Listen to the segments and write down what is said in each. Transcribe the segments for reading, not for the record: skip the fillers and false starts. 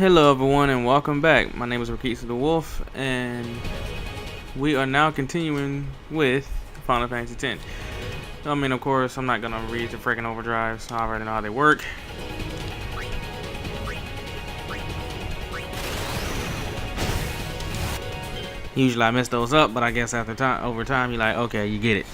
Hello everyone and welcome back. My name is Rikitsuthewolf and we are now continuing with Final Fantasy X. I mean, of course, I'm not gonna read the freaking overdrives. I already know how they work. Usually I mess those up, but I guess over time, you're like, okay, you get it.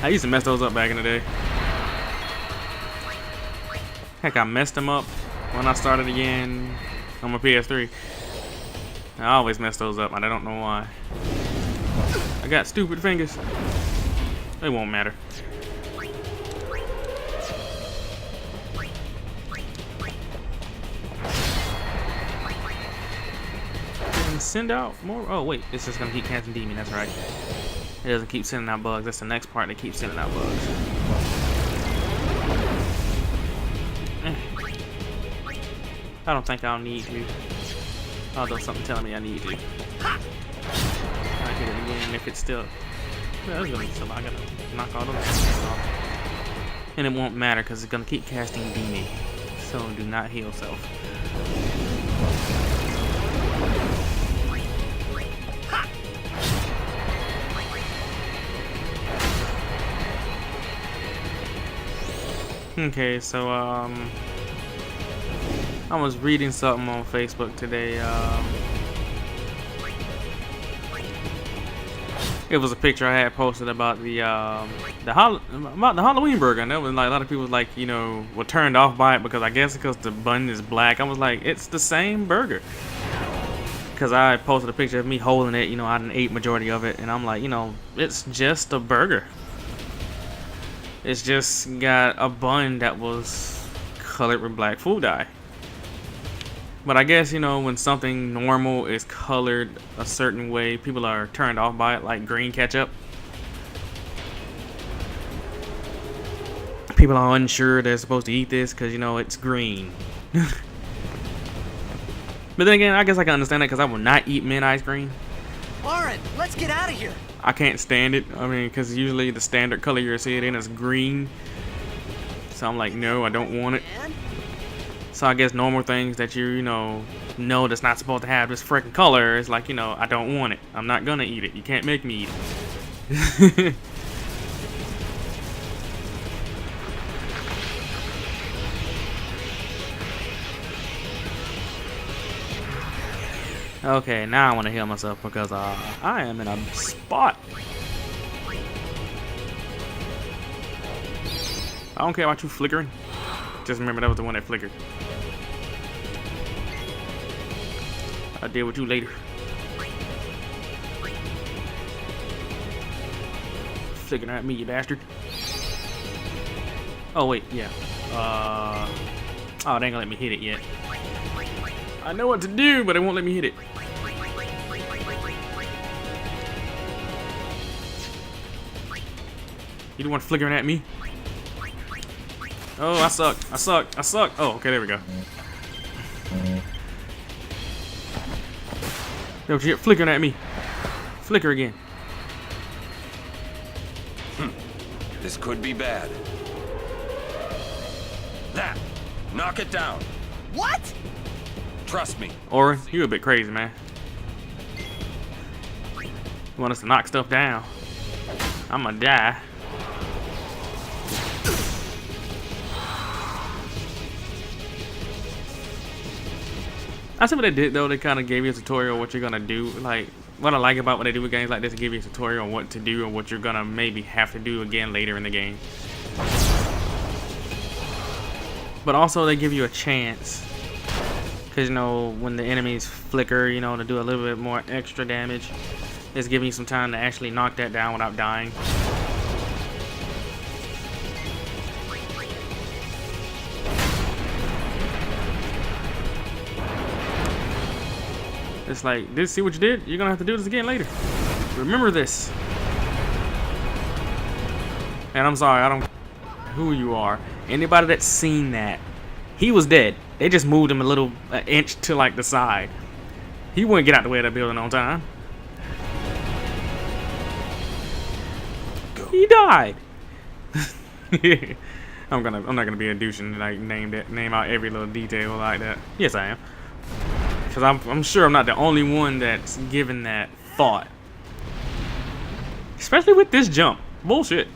I used to mess those up back in the day. Heck, I messed them up when I started again on my PS3. I always mess those up, and I don't know why. I got stupid fingers. It won't matter. And send out more. Oh wait, it's just gonna keep casting demon. That's right. It doesn't keep sending out bugs. That's the next part that keeps sending out bugs. I don't think I'll need to. Although something telling me I need to. I hit it again if it's still. Well, it's gonna be still. I gotta knock all those things off. And it won't matter because it's gonna keep casting Beanie. So do not heal self. Okay, so I was reading something on Facebook today. It was a picture I had posted about the Halloween burger, and there was like a lot of people like, you know, were turned off by it because I guess because the bun is black. I was like, it's the same burger. Because I posted a picture of me holding it, you know, I didn't ate majority of it, and I'm like, you know, it's just a burger. It's just got a bun that was colored with black food dye. But I guess, you know, when something normal is colored a certain way, people are turned off by it, like green ketchup. People are unsure they're supposed to eat this because, you know, it's green. But then again, I guess I can understand that because I will not eat mint ice cream. Lauren, let's get out of here. I can't stand it. I mean, because usually the standard color you're seeing it in is green. So I'm like, no, I don't want it. So I guess normal things that you know that's not supposed to have this freaking color is like, you know, I don't want it. I'm not gonna eat it. You can't make me eat it. Okay, now I want to heal myself because I am in a spot. I don't care about you flickering. Just remember that was the one that flickered. I'll deal with you later. Flicking at me, you bastard. Oh wait, yeah. Oh, they ain't gonna let me hit it yet. I know what to do, but they won't let me hit it. You the one flickering at me? Oh, I suck. I suck. I suck. Oh, okay, there we go. Yo, you're flickering at me. Flicker again. This could be bad. That! Knock it down. What? Trust me. Orin, you a bit crazy, man. You want us to knock stuff down? I'm gonna die. I see what they did though. They kind of gave you a tutorial on what you're gonna do. Like, what I like about when they do with games like this, they give you a tutorial on what to do and what you're gonna maybe have to do again later in the game. But also they give you a chance, because you know when the enemies flicker, you know, to do a little bit more extra damage, it's giving you some time to actually knock that down without dying. It's like, this, see what you did? You're gonna have to do this again later. Remember this. And I'm sorry, I don't who you are. Anybody that's seen that, he was dead. They just moved him a little inch to like the side. He wouldn't get out the way of that building on time. He died. I'm not gonna be a douche and like name out every little detail like that. Yes, I am. Cause I'm sure I'm not the only one that's given that thought. Especially with this jump. Bullshit.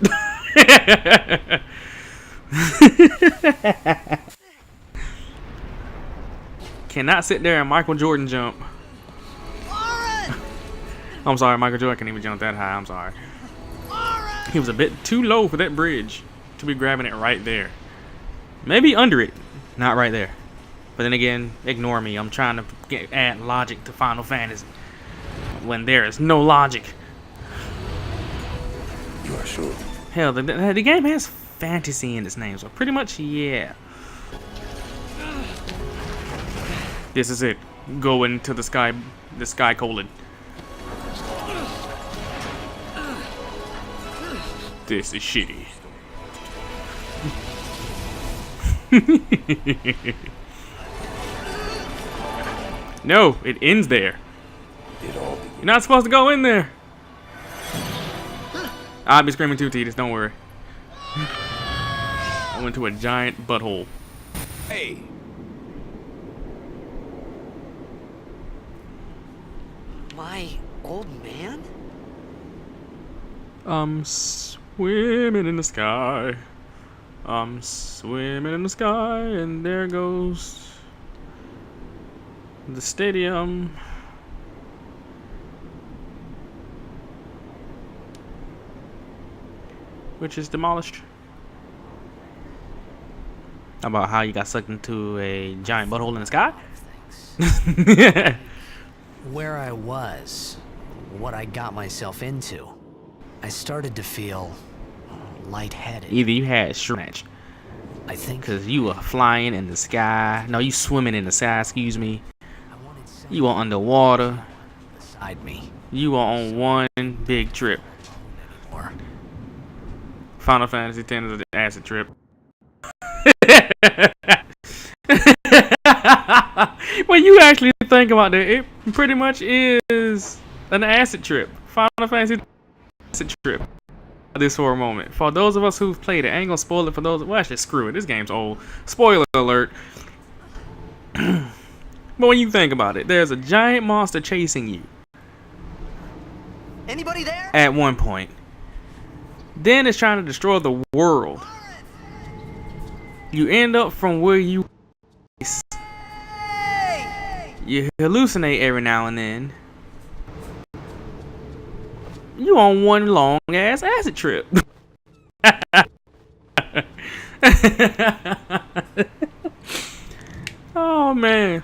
Cannot sit there and Michael Jordan jump. I'm sorry, Michael Jordan can't even jump that high. I'm sorry. He was a bit too low for that bridge to be grabbing it right there. Maybe under it, not right there. But then again, ignore me. I'm trying to add logic to Final Fantasy when there is no logic. You are sure? Hell, the game has fantasy in its name, so pretty much, yeah. This is it. Go into the sky colon. This is shitty. No, it ends there. You're not supposed to go in there. I'll be screaming too, Titus, don't worry. I went to a giant butthole. Hey! My old man? I'm swimming in the sky. I'm swimming in the sky, and there goes the stadium. Which is demolished. About how you got sucked into a giant butthole in the sky? Where I was, what I got myself into, I started to feel lightheaded. Either you had match, I think because you were flying in the sky. No, you swimming in the sky, excuse me. You were underwater. beside me. You were on one big trip. Or Final Fantasy X is an acid trip. When you actually think about that, it pretty much is an acid trip. Final Fantasy acid trip. This for a moment. For those of us who've played it, I ain't gonna spoil it for those. Well, actually, screw it. This game's old. Spoiler alert. But when you think about it, there's a giant monster chasing you. anybody there? At one point. Then it's trying to destroy the world. You end up from where you hallucinate every now and then. You on one long ass acid trip. Oh man.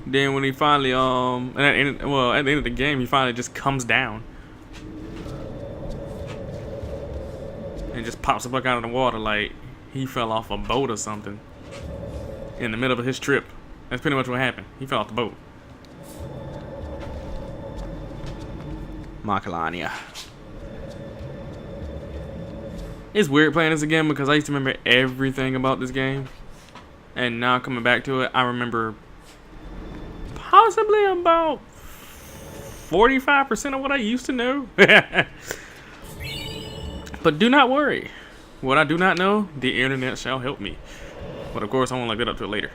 Then when he finally at the end of the game he finally just comes down and just pops up out of the water like he fell off a boat or something in the middle of his trip. That's pretty much what happened. He fell off the boat. Macalania. It's weird playing this again because I used to remember everything about this game, and now coming back to it, I remember possibly about 45% of what I used to know. But do not worry. What I do not know, the internet shall help me. But of course, I won't look that up till later.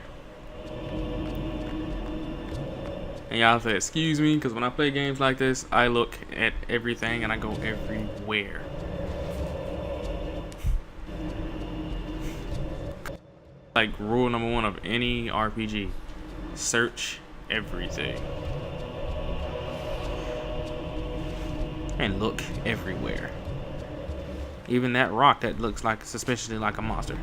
And y'all say, excuse me, because when I play games like this, I look at everything and I go everywhere. Like rule number 1 of any RPG, search everything. And look everywhere. Even that rock that looks like suspiciously like a monster.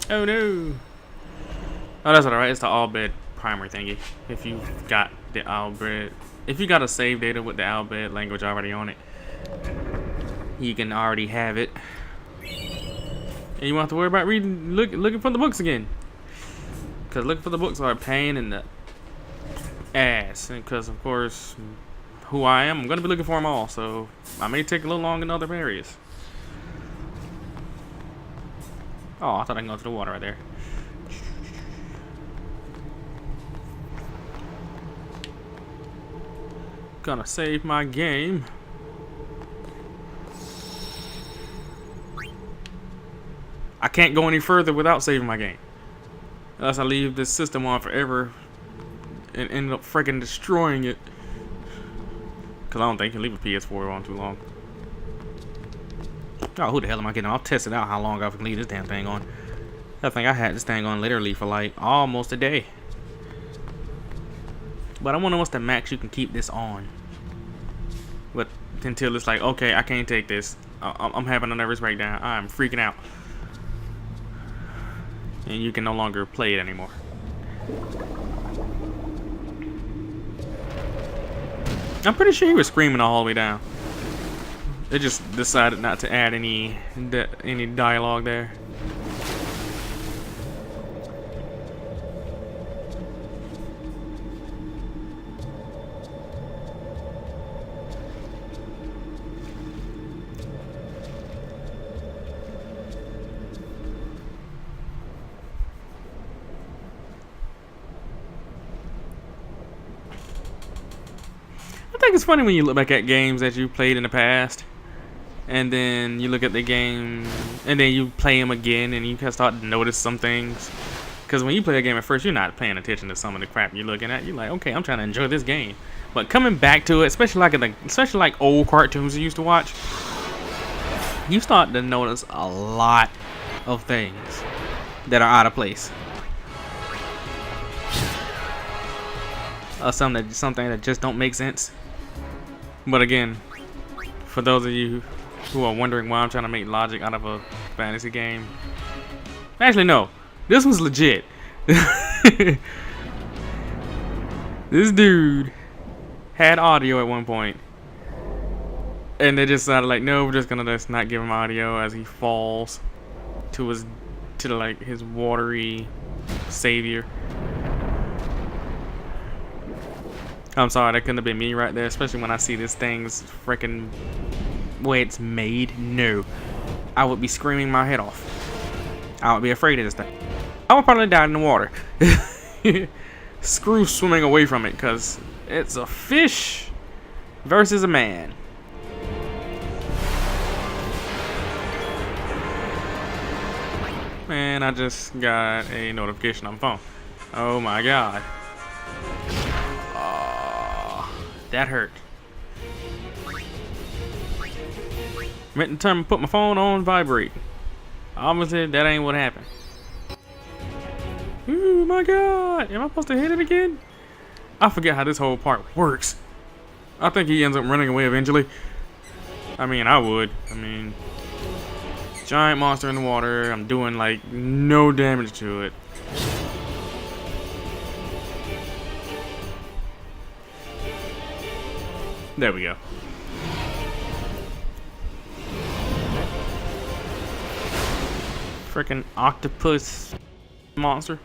Oh no. Oh, that's alright. It's the Albed primer thingy. If you got the Albed, if you got a save data with the Albed language already on it, you can already have it. And you won't have to worry about looking for the books again. Because looking for the books are a pain in the ass. And because, of course, who I am, I'm going to be looking for them all. So I may take a little long in other areas. Oh, I thought I could go to the water right there. Gonna save my game. I can't go any further without saving my game. Unless I leave this system on forever and end up freaking destroying it. Because I don't think you can leave a PS4 on too long. Oh, who the hell am I getting? I'll test it out how long I can leave this damn thing on. I think I had this thing on literally for like almost a day. But I wonder what's the max you can keep this on. But until it's like, okay, I can't take this. I'm having a nervous breakdown. I'm freaking out. And you can no longer play it anymore. I'm pretty sure he was screaming all the way down. They just decided not to add any dialogue there. I think it's funny when you look back at games that you played in the past, and then you look at the game, and then you play them again, and you can start to notice some things. Because when you play a game at first, you're not paying attention to some of the crap you're looking at. You're like, okay, I'm trying to enjoy this game. But coming back to it, especially like old cartoons you used to watch, you start to notice a lot of things that are out of place. Something that just don't make sense. But again, for those of you who are wondering why I'm trying to make logic out of a fantasy game, actually no, this was legit. This dude had audio at one point, and they just decided like, no, we're just gonna not give him audio as he falls to his watery savior. I'm sorry, that couldn't have been me right there, especially when I see this thing's freaking way it's made. No, I would be screaming my head off. I would be afraid of this thing. I would probably die in the water. Screw swimming away from it, because it's a fish versus a man. Man, I just got a notification on my phone. Oh my god. That hurt. Meant in time to put my phone on vibrate. Obviously, that ain't what happened. Oh my god! Am I supposed to hit it again? I forget how this whole part works. I think he ends up running away eventually. I mean, I would. I mean, giant monster in the water. I'm doing like no damage to it. There we go. Frickin' octopus monster.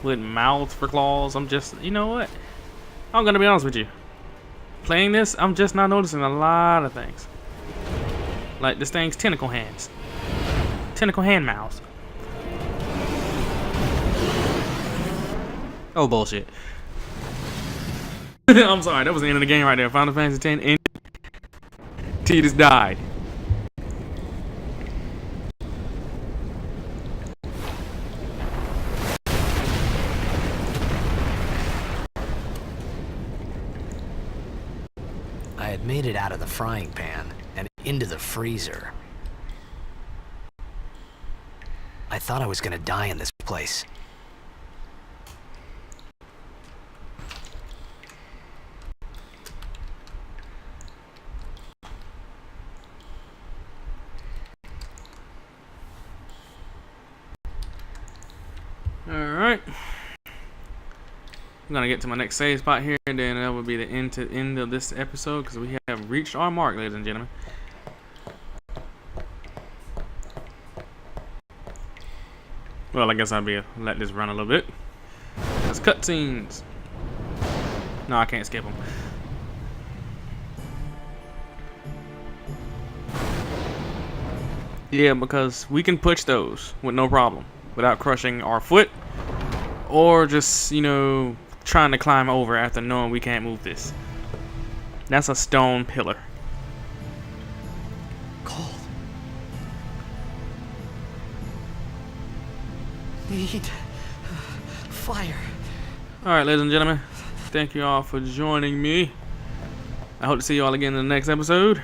With mouths for claws. I'm just, you know what? I'm gonna be honest with you. Playing this, I'm just not noticing a lot of things. Like this thing's tentacle hands. Tentacle hand mouths. Oh, bullshit. I'm sorry, that was the end of the game right there. Final Fantasy X ended. Tidus died. I had made it out of the frying pan and into the freezer. I thought I was gonna die in this place. Alright. I'm gonna get to my next save spot here, and then that will be the end of this episode, because we have reached our mark, ladies and gentlemen. Well, I guess I'll let this run a little bit. That's cutscenes. No, I can't skip them. Yeah, because we can push those with no problem without crushing our foot or just, you know, trying to climb over after knowing we can't move this. That's a stone pillar. Cold. Need fire. Alright, ladies and gentlemen, thank you all for joining me. I hope to see you all again in the next episode.